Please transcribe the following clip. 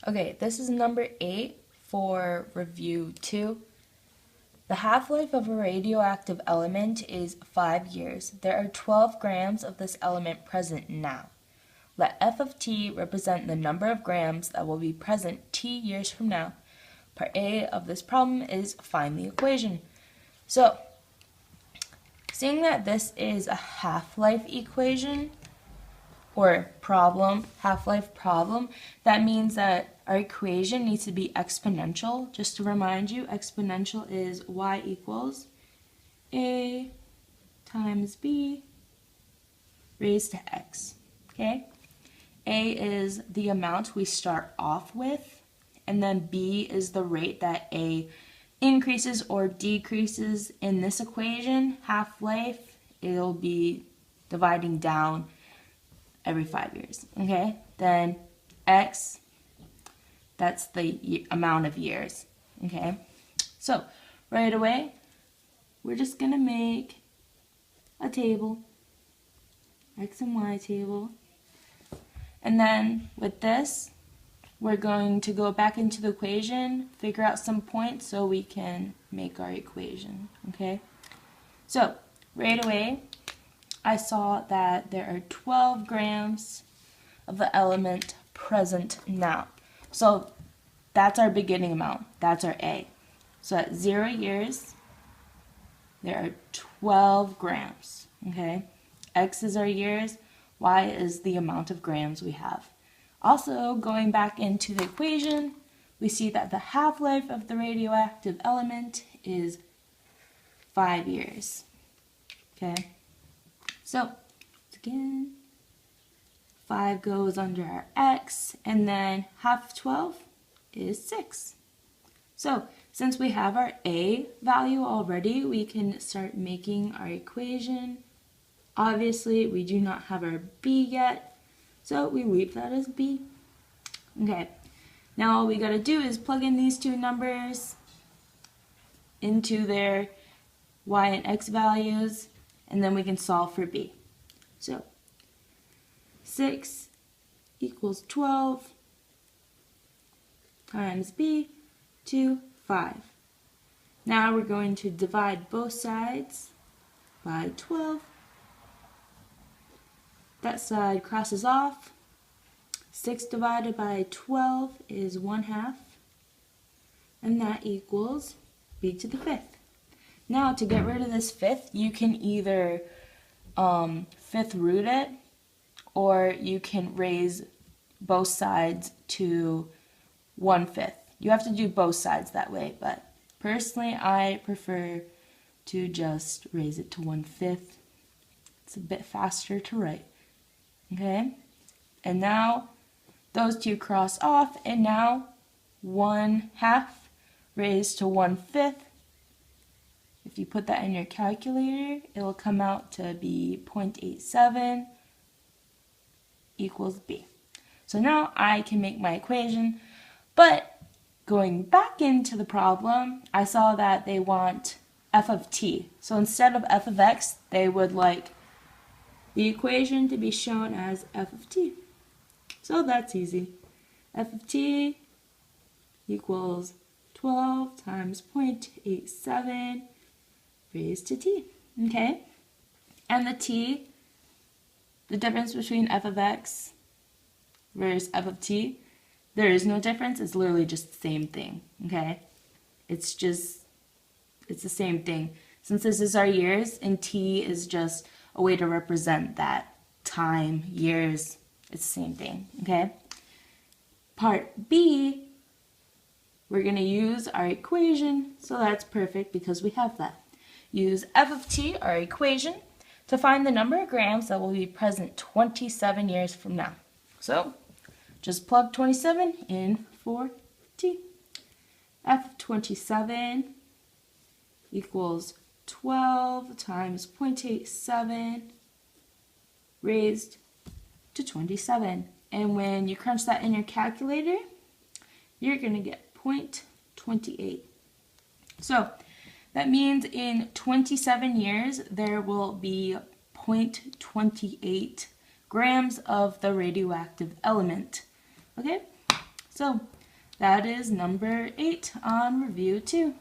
Okay, this is number 8 for review 2. The half-life of a radioactive element is 5 years. There are 12 grams of this element present now. Let f of t represent the number of grams that will be present t years from now. Part A of this problem is find the equation. So, seeing that this is a half-life equation, or problem, half-life problem, that means that our equation needs to be exponential. Just to remind you, exponential is y equals a times b raised to x, okay? A is the amount we start off with, and then b is the rate that a increases or decreases. In this equation, half-life, it'll be dividing down every 5 years, okay? Then x, that's the amount of years, okay? So right away, we're just gonna make a table, x and y table, and then with this, we're going to go back into the equation, figure out some points so we can make our equation, okay? So right away, I saw that there are 12 grams of the element present now. So that's our beginning amount. That's our A. So at 0 years, there are 12 grams. Okay? X is our years. Y is the amount of grams we have. Also, going back into the equation, we see that the half-life of the radioactive element is 5 years. Okay? So, again, 5 goes under our x, and then half of 12 is 6. So, since we have our a value already, we can start making our equation. Obviously, we do not have our b yet, so we leave that as b. Okay, now all we gotta do is plug in these two numbers into their y and x values, and then we can solve for b. So 6 equals 12 times b to 5. Now we're going to divide both sides by 12. That side crosses off. 6 divided by 12 is 1/2, and that equals b to the 5th. Now, to get rid of this 5th, you can either 5th root it, or you can raise both sides to 1/5. You have to do both sides that way, but personally, I prefer to just raise it to 1/5. It's a bit faster to write. Okay? And now, those two cross off, and now 1/2 raised to 1/5. If you put that in your calculator, it will come out to be 0.87 equals b. So now I can make my equation, but going back into the problem, I saw that they want f of t. So instead of f of x, they would like the equation to be shown as f of t. So that's easy. F of t equals 12 times 0.87 raised to t, okay? And the t, the difference between f of x versus f of t, there is no difference. It's literally just the same thing, okay? It's the same thing. Since this is our years, and t is just a way to represent that time, years, it's the same thing, okay? Part B, we're going to use our equation, so that's perfect because we have that. Use f of t, our equation, to find the number of grams that will be present 27 years from now. So, just plug 27 in for t. F of 27 equals 12 times 0.87 raised to 27. And when you crunch that in your calculator, you're going to get 0.28. So that means in 27 years, there will be 0.28 grams of the radioactive element. Okay, so So that is number 8 on review 2.